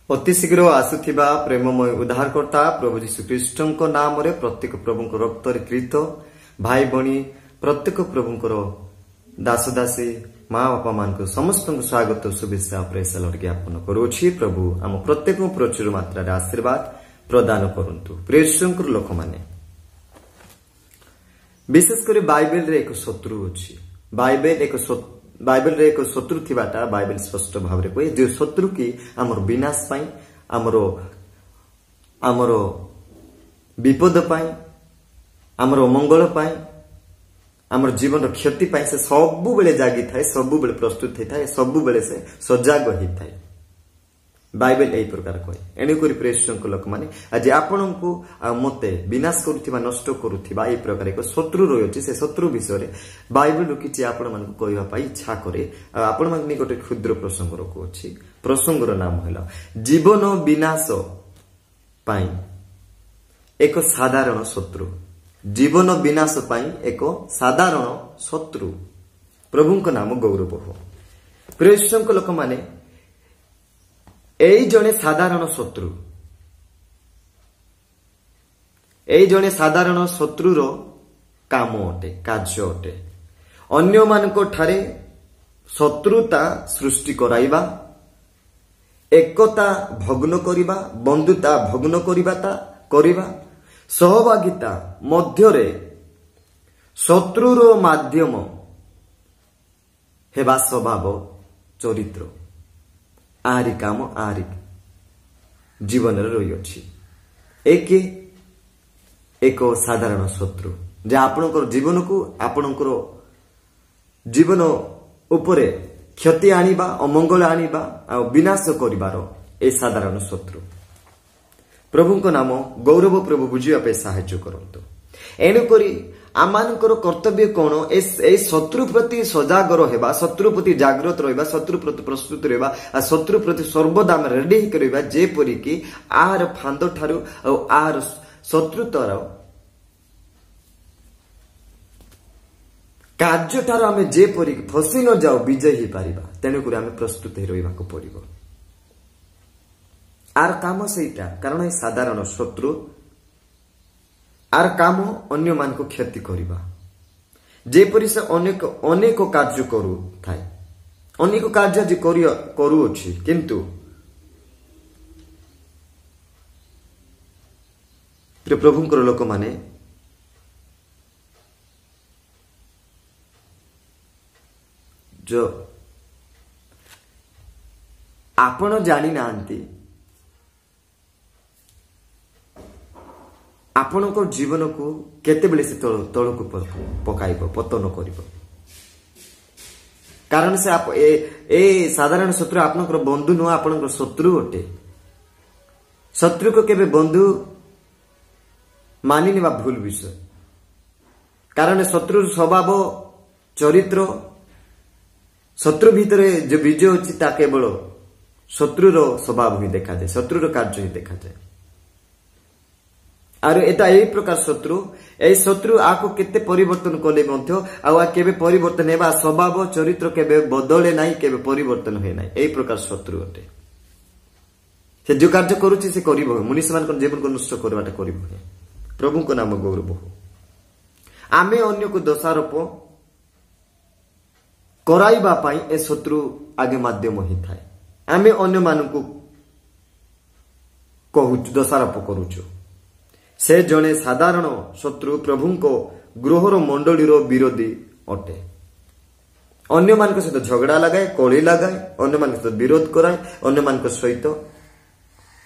अति शीघ्र आसुथिबा प्रेममय उद्धारकर्ता प्रभु जीशु ख्रीष्टଙ୍କ नामରେ प्रत्येक प्रभुଙ୍କ रक्तरे कृत भाई बणी प्रत्येक प्रभुଙ୍କର दास दासी माँ बापा मानक समस्त स्वागत शुभेच्छा प्रेस ज्ञापन करुछि। प्रभु आम प्रत्येक प्रचुर मात्रा आशीर्वाद प्रदान करंतु। प्रेसंकर लोक माने विशेषकर बाइबल रे एक शत्रु अछि। बाइबल रे एक शत्रु थिबाटा बाइबल स्पष्ट भाव रे कहे जे शत्रु की हमर विनाश पाई हमर विपद पाई हमर मंगल पाई हमर जीवन क्षति पाई से सबु बेले जागी थाए, सबु बेले प्रस्तुत थाए, सबु बेले से सजाग होई थाए। बाइबल एई प्रकार कहे एने करी प्रेसंक लोक माने आज आपनकु मते विनाश करूथिबा नष्ट करूथिबा एई प्रकार एक शत्रु रहिछि। से शत्रु विषय रे बाइबल किछि आपण मानकु कहबा पई इच्छा करे। आपण मान निकटे क्षुद्र प्रसंग रखु अछि। प्रसंगर नाम हला जीवन विनाश पाई एक साधारण शत्रु। जीवन विनाश पाई एक साधारण शत्रु प्रभुଙ୍କ नाम गौरव हो। प्रेसंक लोक माने एई जने साधारण शत्रु, एई जने साधारण शत्रुर काम अटे, कार्य अटे अन्य मानको ठारे शत्रुता सृष्टि कराइबा, एकता भग्न करिबा, बंधुता भग्न करिबा सहभागिता मध्यरे शत्रुर माध्यम हेबा स्वभाव चरित्र आरी काम आरी जीवन रही अछि। एक साधारण शत्रु जे आपनकर जीवन को आपनकर जीवन उपरे क्षति आनिबा, अमंगल आनिबा आ विनाश करिबार ए साधारण शत्रु। प्रभुଙ୍କ नाम गौरव प्रभु बुझिया पे सहायता करंतु। एनु करी आमानकर कर्तव्य कोन ए शत्रु प्रति सजागर हेबा, शत्रु प्रति जागृत रहबा, शत्रु प्रति प्रस्तुत रहबा आ शत्रु प्रति सर्वदा रेडी करबा जे परी कि आर फांद ठारू आ आर शत्रुतर कार्य ठारू आमे जे परी फसी न जाऊ विजय ही पारिबा। तेनु करी आमे प्रस्तुत हे रहबा को पड़िबो। आर काम सेटा कारण ए साधारण शत्रु आर काम अन्य मान को क्षति करिबा। जेपरि से अनेक कार्य करू थाए, अनेक कार्य जे करू अछि किंतु प्रभुଙ୍କର लोक माने जो आपण जानि नांती आपणक जीवन को केते बेले से तळक पकाइब, पतन करिब। कारण से ए साधारण शत्रु आपनकर बंधु न आपनकर शत्रु अटे। शत्रु को केबे बंधु मानि नेबा भूल विषय। कारण शत्रु स्वभाव चरित्र शत्रु भितरे जो बीज अछि ता केवल शत्रुर स्वभाव ही देखा जाए, शत्रुर कार्य ही देखा जाए। आरो एटा एई प्रकार शत्रु आको केते परिवर्तन कले मध्य आ केबे परिवर्तन हेबा स्वभाव चरित्र केबे बदले नाही, केबे परिवर्तन होय नाही। एई प्रकार शत्रु अटे। से जो कार्य करूछि से करिबो, मनुष्य मान जीवन को नष्ट करबाटा करिबो। प्रभुଙ୍କ नाम गौरव हो। आमे अन्य को दोषारोप कराइबा पाई ए शत्रु आगे माध्यम ही थाए। आमे अन्य मानकु कहूछु, दोषारोप करूछु। से जने साधारण शत्रु प्रभुଙ୍କ गृहर मंडलीर विरोधी अटे। अन्य मानक सहित झगड़ा लगाए, कली लगाए, अन्य मानक सहित विरोध कराए, अन्य मानक सहित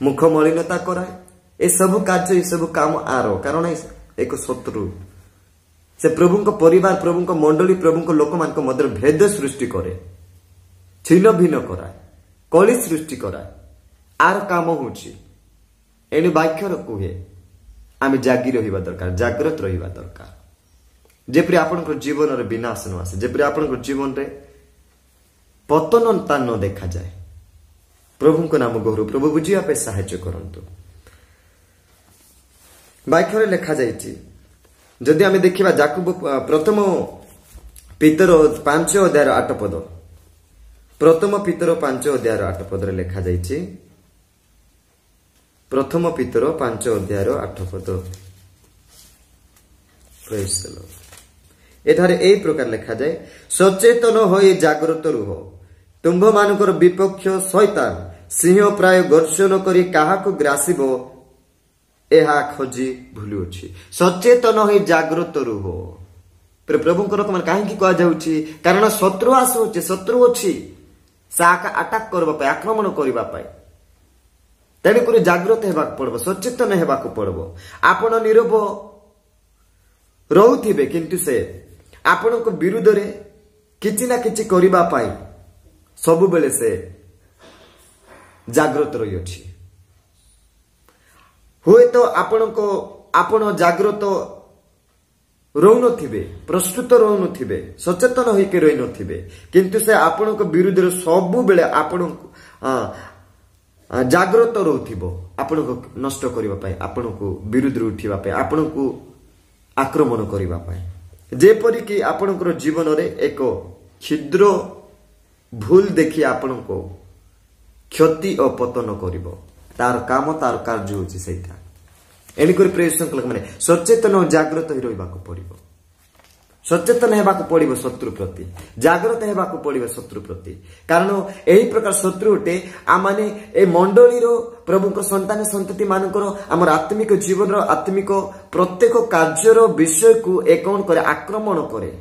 मुख मलिनता कराए। ए सब कार्य ए सब काम आरो कारण एक शत्रु से प्रभुଙ୍କ परिवार, प्रभुଙ୍କ मंडली, प्रभुଙ୍କ लोक मानक मध्य भेद सृष्टि करे, छिन्न भिन्न कराए, कली सृष्टि कराए। आर काम होछि एनु वाक्यर कुहे आमे जागी रहिबा दरकार, जागृत रहिबा दरकार। जेपरि आपनकर जीवन रे विनाश न आसे, जेपरि आपनकर जीवन रे पतनता न देखा जाए। प्रभुଙ୍କ नाम गौरव प्रभु बुझिया पे सहायता करंतु। वाक्य लेखा जाइछि जदि आमे देखिबा याकूब प्रथम पितर 5 अध्याय 8 पद, प्रथम पितर 5 अध्याय 8 पद रे लेखा जाइछि ପ୍ରଥମ ପିତର 5 ଅଧ୍ୟାୟର 8 ପଦ। ଏଠାରେ ଏହି ପ୍ରକାର ଲେଖାଯାଏ, ସଚେତନ ହୋଇ ଜାଗ୍ରତ ରୁହ, ତୁମ୍ଭମାନଙ୍କର ବିପକ୍ଷ ଶୈତାନ ସିଂହ ପ୍ରାୟ ଗର୍ଜନ କରି କାହାକୁ ଗ୍ରାସିବ ଏହା ଖୋଜି ଭୁଲୁଅଛି। ସଚେତନ ହୋଇ ଜାଗ୍ରତ ରୁହ। ପ୍ରଭୁଙ୍କର କାହିଁକି କୁହାଯାଉଛି? କାରଣ ଶତ୍ରୁ ଆସୁଛି, ଶତ୍ରୁ ଅଛି, ସେ ଆଟାକ୍ କରିବା ପାଇଁ, ଆକ୍ରମଣ କରିବା ପାଇଁ। ତେଣୁକରି ଜାଗ୍ରତ ହେବାକୁ ପଡିବ, ସଚେତନ ହେବାକୁ ପଡିବ। ଆପଣ ନୀରବ ରହୁଥିବେ, କିନ୍ତୁ ସେ ଆପଣଙ୍କ ବିରୁଦ୍ଧରେ କିଛି ନା କିଛି କରିବା ପାଇଁ ସବୁବେଳେ ସେ ଜାଗ୍ରତ ରହିଅଛି। ହୁଏତ ଆପଣ ଜାଗ୍ରତ ରହୁନଥିବେ, ପ୍ରସ୍ତୁତ ରହୁନଥିବେ, ସଚେତନ ହୋଇକି ରହିନଥିବେ, କିନ୍ତୁ ସେ ଆପଣଙ୍କ ବିରୁଦ୍ଧରେ ସବୁବେଳେ ଆପଣଙ୍କୁ ଜାଗ୍ରତ ରହୁଥିବ, ଆପଣଙ୍କୁ ନଷ୍ଟ କରିବା ପାଇଁ, ଆପଣଙ୍କୁ ବିରୁଦ୍ଧରେ ଉଠିବା ପାଇଁ, ଆପଣଙ୍କୁ ଆକ୍ରମଣ କରିବା ପାଇଁ। ଯେପରିକି ଆପଣଙ୍କର ଜୀବନରେ ଏକ କ୍ଷୁଦ୍ର ଭୁଲ ଦେଖି ଆପଣଙ୍କୁ କ୍ଷତି ଓ ପତନ କରିବ। ତାର କାମ, ତାର କାର୍ଯ୍ୟ ହେଉଛି ସେଇଟା। ଏଣିକରି ପ୍ରିୟ ଲୋକମାନେ ସଚେତନ ଓ ଜାଗ୍ରତ ହୋଇ ରହିବାକୁ ପଡିବ। ସଚେତନ ହେବାକୁ ପଡିବ ଶତ୍ରୁ ପ୍ରତି, ଜାଗ୍ରତ ହେବାକୁ ପଡିବ ଶତ୍ରୁ ପ୍ରତି। କାରଣ ଏହି ପ୍ରକାର ଶତ୍ରୁ ଅଟେ ଆମମାନେ ଏ ମଣ୍ଡଳୀର ପ୍ରଭୁଙ୍କ ସନ୍ତାନ ସନ୍ତତି ମାନଙ୍କର ଆମର ଆତ୍ମିକ ଜୀବନର ଆତ୍ମିକ ପ୍ରତ୍ୟେକ କାର୍ଯ୍ୟର ବିଷୟକୁ ଏ କଣ କରେ? ଆକ୍ରମଣ କରେ।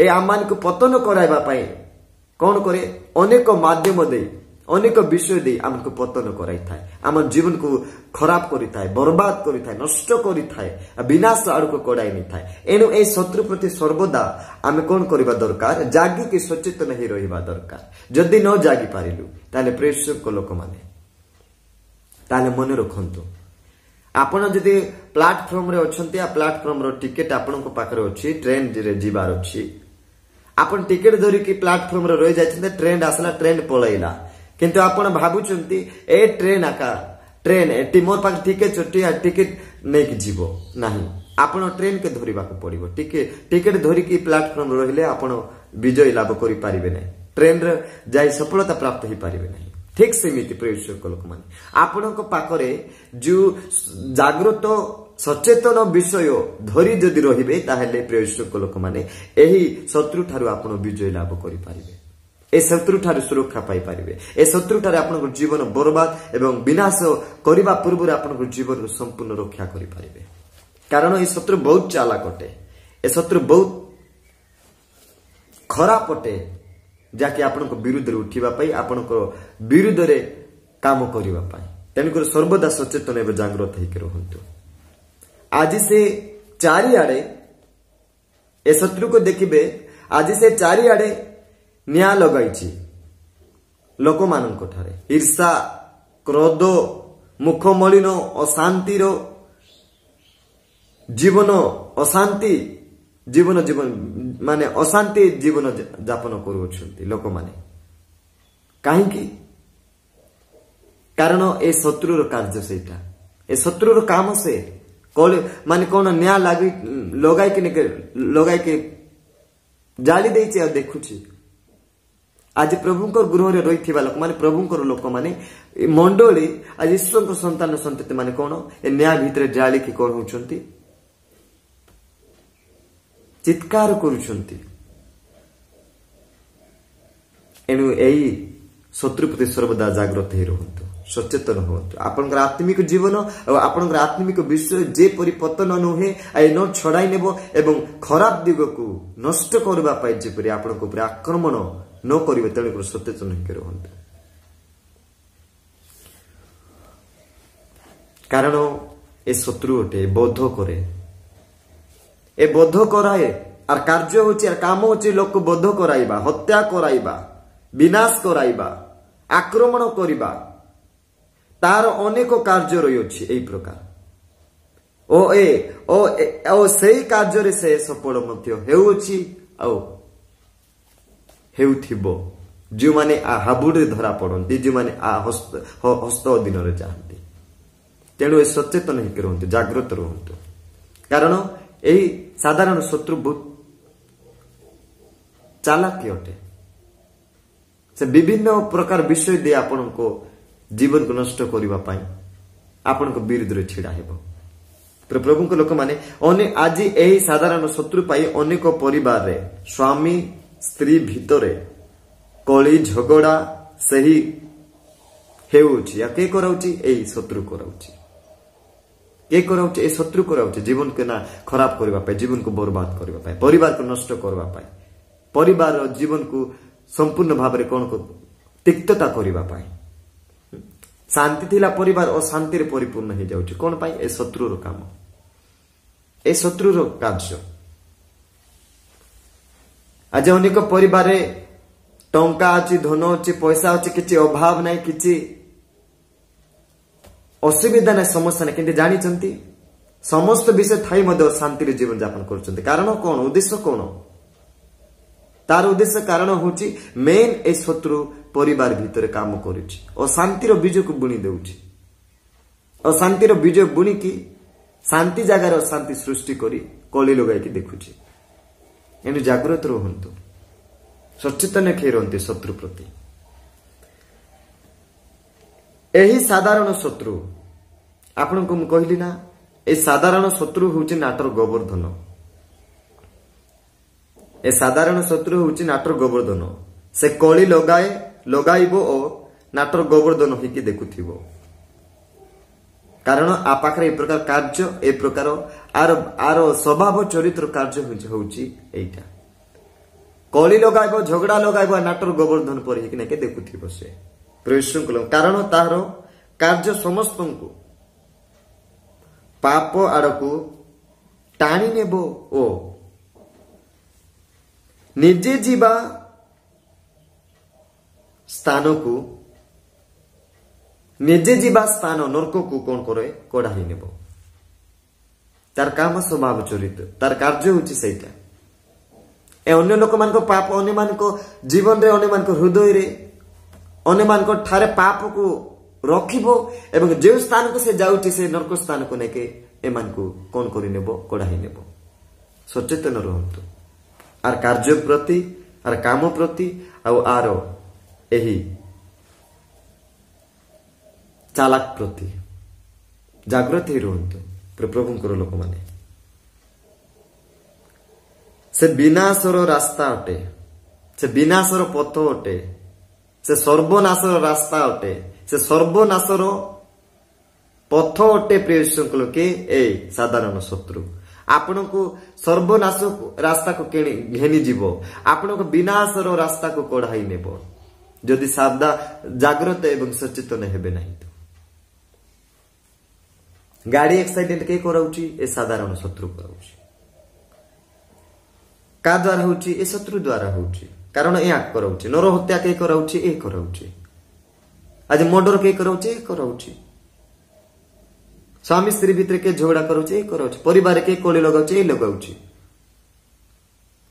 ଏ ଆମମାନଙ୍କୁ ପତନ କରାଇବା ପାଇଁ କଣ କରେ? ଅନେକ ମାଧ୍ୟମ ଦେଇ, ଅନେକ ବିଷୟ ଦେଇ ଆମକୁ ପତନ କରାଇଥାଏ, ଆମ ଜୀବନକୁ ଖରାପ କରିଥାଏ, ବର୍ବାଦ କରିଥାଏ, ନଷ୍ଟ କରିଥାଏ, ବିନାଶ ଆଡକୁ କଢାଇ ନେଇଥାଏ। ଏଣୁ ଏହି ଶତ୍ରୁ ପ୍ରତି ସର୍ବଦା ଆମେ କଣ କରିବା ଦରକାର? ଜାଗିକି ସଚେତନ ହେଇ ରହିବା ଦରକାର। ଯଦି ନ ଜାଗି ପାରିଲୁ ତାହେଲେ ପ୍ରେଷକ ଲୋକମାନେ, ତାହେଲେ ମନେ ରଖନ୍ତୁ, ଆପଣ ଯଦି ପ୍ଲାଟଫର୍ମରେ ଅଛନ୍ତି, ପ୍ଲାଟଫର୍ମର ଟିକେଟ ଆପଣଙ୍କ ପାଖରେ ଅଛି, ଟ୍ରେନରେ ଯିବାର ଅଛି, ଆପଣ ଟିକେଟ ଧରିକି ପ୍ଲାଟଫର୍ମରେ ରହି ଯାଇଛନ୍ତି, ଟ୍ରେନ ଆସିଲା, ଟ୍ରେନ ପଳେଇଲା, କିନ୍ତୁ ଆପଣ ଭାବୁଛନ୍ତି ଏ ଟ୍ରେନ ଏଠି ମୋ ପାଖରେ ଟିକେଟ ନେଇକି ଯିବ ନାହିଁ। ଆପଣ ଟ୍ରେନকে ଧରିବାକୁ ପଡିବ। ଟିକେଟ ଧରିକି ପ୍ଲାଟଫର୍ମ ରହିଲେ ଆପଣ ବିଜୟ ଲାଭ କରିପାରିବେ ନାହିଁ, ଟ୍ରେନରେ ଯାଇ ସଫଳତା ପ୍ରାପ୍ତ ହେଇପାରିବେ ନାହିଁ। ଠିକ ସେମିତି ପ୍ରିୟ ଲୋକମାନେ, ଆପଣଙ୍କ ପାଖରେ ଯୋଉ ଜାଗ୍ରତ ସଚେତନ ବିଷୟ ଧରି ଯଦି ରହିବେ, ତାହେଲେ ପ୍ରିୟ ଲୋକମାନେ ଏହି ଶତ୍ରୁ ଠାରୁ ଆପଣ ବିଜୟ ଲାଭ କରିପାରିବେ, ଏ ଶତ୍ରୁ ଠାରୁ ସୁରକ୍ଷା ପାଇପାରିବେ। ଏ ଶତ୍ରୁ ଠାରୁ ଆପଣଙ୍କ ଜୀବନ ବର୍ବାଦ ଏବଂ ବିନାଶ କରିବା ପୂର୍ବରୁ ଆପଣଙ୍କ ଜୀବନକୁ ସମ୍ପୂର୍ଣ୍ଣ ରକ୍ଷା କରିପାରିବେ। କାରଣ ଏ ଶତ୍ରୁ ବହୁତ ଚାଲାକ ଅଟେ, ଏ ଶତ୍ରୁ ବହୁତ ଖରାପ ଅଟେ, ଯାହାକି ଆପଣଙ୍କ ବିରୁଦ୍ଧରେ ଉଠିବା ପାଇଁ, ଆପଣଙ୍କ ବିରୁଦ୍ଧରେ କାମ କରିବା ପାଇଁ। ତେଣୁକରି ସର୍ବଦା ସଚେତନ ଏବଂ ଜାଗ୍ରତ ହେଇକି ରୁହନ୍ତୁ। ଆଜି ସେ ଚାରିଆଡେ ଏ ଶତ୍ରୁକୁ ଦେଖିବେ, ଆଜି ସେ ଚାରିଆଡେ ନିଆଁ ଲଗାଇଛି ଲୋକମାନଙ୍କ ଠାରେ। ଈର୍ଷା, କ୍ରୋଧ, ମୁଖମଳିନ, ଅଶାନ୍ତିର ଜୀବନ, ମାନେ ଅଶାନ୍ତି ଜୀବନ ଯାପନ କରୁଅଛନ୍ତି ଲୋକମାନେ। କାହିଁକି? କାରଣ ଏ ଶତ୍ରୁର କାର୍ଯ୍ୟ ସେଇଟା, ଏ ଶତ୍ରୁର କାମ ସେ ମାନେ କଣ? ନିଆଁ ଲଗାଇକି ଜାଳି ଦେଇଛି ଆଉ ଦେଖୁଛି। ଆଜି ପ୍ରଭୁଙ୍କର ଗୃହରେ ରହିଥିବା ଲୋକମାନେ, ପ୍ରଭୁଙ୍କର ଲୋକମାନେ, ମଣ୍ଡଳୀ, ଆଜି ଈଶ୍ୱରଙ୍କ ସନ୍ତାନ ସନ୍ତତି ମାନେ କଣ? ଏ ନିଆଁ ଭିତରେ ଜାଳିକି କଣ ହଉଛନ୍ତି? ଚିତ୍କାର କରୁଛନ୍ତି। ଏଣୁ ଏହି ଶତ୍ରୁ ପ୍ରତି ସର୍ବଦା ଜାଗ୍ରତ ହେଇ ରୁହନ୍ତୁ, ସଚେତନ ହୁଅନ୍ତୁ। ଆପଣଙ୍କର ଆତ୍ମିକ ଜୀବନ ଆଉ ଆପଣଙ୍କର ଆତ୍ମିକ ବିଷୟ ଯେପରି ପତନ ନୁହେଁ, ନ ଛଡାଇ ନେବ ଏବଂ ଖରାପ ଦିଗକୁ ନଷ୍ଟ କରିବା ପାଇଁ ଯେପରି ଆପଣଙ୍କ ଉପରେ ଆକ୍ରମଣ ନ କରିବେ, ତେଣୁକରି ସଚେତନ ହେଇକି ରୁହନ୍ତୁ। କାରଣ ଏ ଶତ୍ରୁ ଅଟେ, ବୋଧ କରେ, ଏ ବୋଧ କରାଏ। আর କାର୍ଯ୍ୟ ହଉଛି, আর କାମ ହଉଛି ଲୋକ ବୋଧ କରାଇବା, ହତ୍ୟା କରାଇବା, ବିନାଶ କରାଇବା, ଆକ୍ରମଣ କରିବା। ତାର ଅନେକ କାର୍ଯ୍ୟ ରହିଅଛି ଏହି ପ୍ରକାର। ଓ ସେଇ କାର୍ଯ୍ୟରେ ସେ ସଫଳ ମଧ୍ୟ ହେଉଅଛି ଆଉ ହେଉଥିବ, ଯେଉଁମାନେ ହାବୁଡରେ ଧରା ପଡନ୍ତି, ଯେଉଁମାନେ ହସ୍ତ ଅଧୀନରେ ଯାଆନ୍ତି। ତେଣୁ ଏ ସଚେତନ ହେଇକି ରୁହନ୍ତୁ, ଜାଗ୍ରତ ରୁହନ୍ତୁ। କାରଣ ଏହି ସାଧାରଣ ଶତ୍ରୁ ବହୁତ ଚାଲାକି ଅଟେ। ସେ ବିଭିନ୍ନ ପ୍ରକାର ବିଷୟ ଦେଇ ଆପଣଙ୍କୁ जीवन को नष्ट करने आपण विरुद्ध छिड़ा हेब प्रभु लोक मैंने आज यही साधारण शत्रु पाई अनेक परिवार रे स्वामी स्त्री भितर कली झगड़ा सही हेउची या के कराउची एही शत्रु कराउची के कराउची ए शत्रु कराउची जीवन के ना खराब करबा पाए जीवन को बर्बाद करबा पाए परिवार को नष्ट करबा पाए परिवार जीवन को संपूर्ण भाव रे कोन को तिक्तता करबा पाए शांति थिला परिवार अशांति रे परिपूर्ण हो जाउची कोन पाए ए शत्रु रो काम ए शत्रु रो कार्य आज अनेक परिवार रे टंका अच्छी धन अच्छी पैसा अच्छी किसी अभाव नहीं किसी असुविधा नहीं समस्या नहीं कि जानी समस्त विषय थाई शांति जीवन यापन कर कारण कौन उद्देश्य कौन तार उद्देश्य कारण हूँ मेन ए शत्रु परिवार भितर काम करुच्ची अशांतिर बीज को बुणी देउछि अशांतिर बीज बुणी की शांति जगार अशांति सृष्टि करी कली लगाई देखुची एनु जागृत रुहंतु सचेतन खे रही शत्रु प्रति यही साधारण शत्रु आपण को कहली ना ए साधारण शत्रु हूँ नाटर गोवर्धन ए साधारण शत्रु हूँ नाटर गोवर्धन से कली लगाइबो ओ नाटर गोवर्धन होइकी देखुथिबो कारण आ पाखरे ए प्रकार कार्य ए प्रकार आर स्वभाव चरित्र कार्य होउची एटा कली लगाइब झगड़ा लगाइब नाटर गोवर्धन पर ही देखुथिब से प्रश्न कारण तार कार्य समस्त को पाप आड़कू टाणी नेब ओ निजे जीवा स्थान को निजे जीवा स्थान नरक को कौन करे कढ़ाई नेब तार काम स्वभाव चरित्र तार कार्य होची सेटा ए अन्य लोक मान पाप अन्य मान जीवन रे अन्य मान हृदय रे अन्य मान ठारे पाप को रखिबो एवं जे स्थान को से जाउची से नरक स्थान को नेके एमान को कौन करि नेबो कढ़ाई नेबो सचेतन रहंतु आर कार्य प्रति आर काम प्रति आर एही चालाक प्रति जागृत ही रहंतु प्रभुंकर लोक माने से विनाशर रास्ता अटे से विनाशर पथ अटे से सर्वनाशर रास्ता अटे से सर्वनाशर पथ अटे प्रिय संकल के ए साधारण शत्रु आपण को सर्वनाश रास्ता को घेनी जीव आपण को विनाशर रास्ता को कढ़ाई नेब जदि सावधा जागृत एवं सचेतन हेबे नहीं तो गाड़ी एक्सीडेंट के कराउची ए साधारण शत्रु कराउची का द्वारा होची ए शत्रु द्वारा होची कारण ए आक कराउची नर हत्या के कराउची ए कराउची आज मर्डर के कराउची ए कराउची स्वामी स्त्री भितर के झगड़ा कराउची ए कराउची परिवार के कोली लगाउची ए लगाउची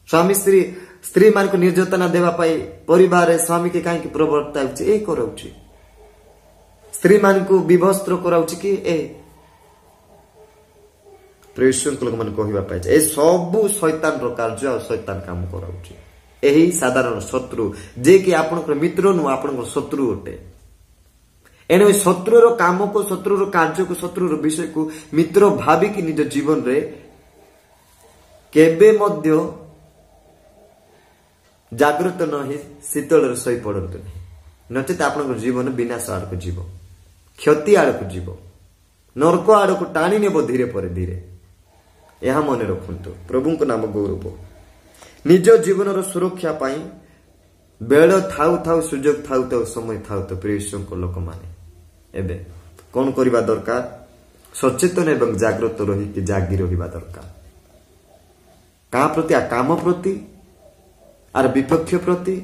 स्वामी स्त्री मान को निर्यातना देवा पाई परिवार स्वामी के काहे प्रवर्ताउची ए कराउची स्त्री मान को विभस्त्र कराउची कि ए प्रेषक लोक मन कहवा पाए ए सबु शैतान रो कार्य और शैतान काम कराउची एही साधारण शत्रु जे कि आपनकर मित्र नु आपनकर शत्रु होते एने शत्रु रो काम को शत्रु रो कार्य को शत्रु रो विषय को मित्र भाबी कि निज जीवन रे केबे मध्य जागृत नहीं शीतल रे सही पड़त नचेत आपनकर जीवन विनाश आड़ को जीव क्षति आड़ को जीव नरक आड़ को टाणी नेब धीरे पर धीरे यह मन रखु प्रभु को नाम गौरव निज जीवन सुरक्षा पाई बेल थाउ थाउ सुजोग थाउ थाउ समय थाउ तो प्रिय लोक माने एबे कौन करबा दरकार सचेतन एवं जागृत रही कि जागी रहिबा दरकार का प्रति काम प्रति आर विपक्ष प्रति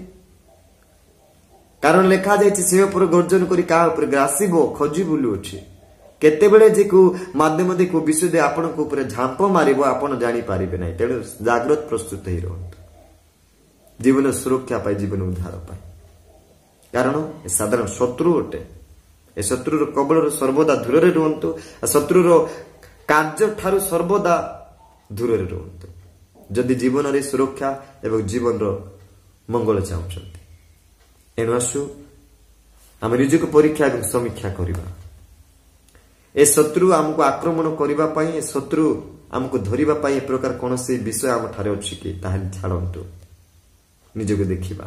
कारण लेखा जायछि से ऊपर गर्जन करी का ऊपर ग्रासिबो खोजी बुलु अछि केतेबेले जे को माध्यम दे को विषय दे आपण को ऊपर झांप मारिबो आपण जानि पारिबे नै तेणु जागृत प्रस्तुत ही रहंतु जीवन सुरक्षा पाई जीवन उद्धार पाई कारण ए साधारण शत्रु अटे ए शत्रु कबल सर्वदा दूर रे रहंतु शत्रु कार्य ठारू सर्वदा दूर रे रहंतु जदि जीवन रे सुरक्षा एवं जीवन रो मंगल चाहउछंती एनु आसु ଆମେ ନିଜକୁ ପରୀକ୍ଷା ଏବଂ ସମୀକ୍ଷା କରିବା। ଏ ଶତ୍ରୁ ଆମକୁ ଆକ୍ରମଣ କରିବା ପାଇଁ, ଏ ଶତ୍ରୁ ଆମକୁ ଧରିବା ପାଇଁ ଏ ପ୍ରକାର କୌଣସି ବିଷୟ ଆମଠାରେ ଅଛି କି? ତାହେଲେ ଛାଡ଼ନ୍ତୁ, ନିଜକୁ ଦେଖିବା,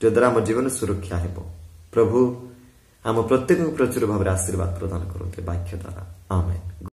ଯଦ୍ୱାରା ଆମ ଜୀବନ ସୁରକ୍ଷା ହେବ। ପ୍ରଭୁ ଆମ ପ୍ରତ୍ୟେକଙ୍କୁ ପ୍ରଚୁର ଭାବରେ ଆଶୀର୍ବାଦ ପ୍ରଦାନ କରନ୍ତୁ ବାକ୍ୟ ଦ୍ୱାରା। ଆମେନ୍।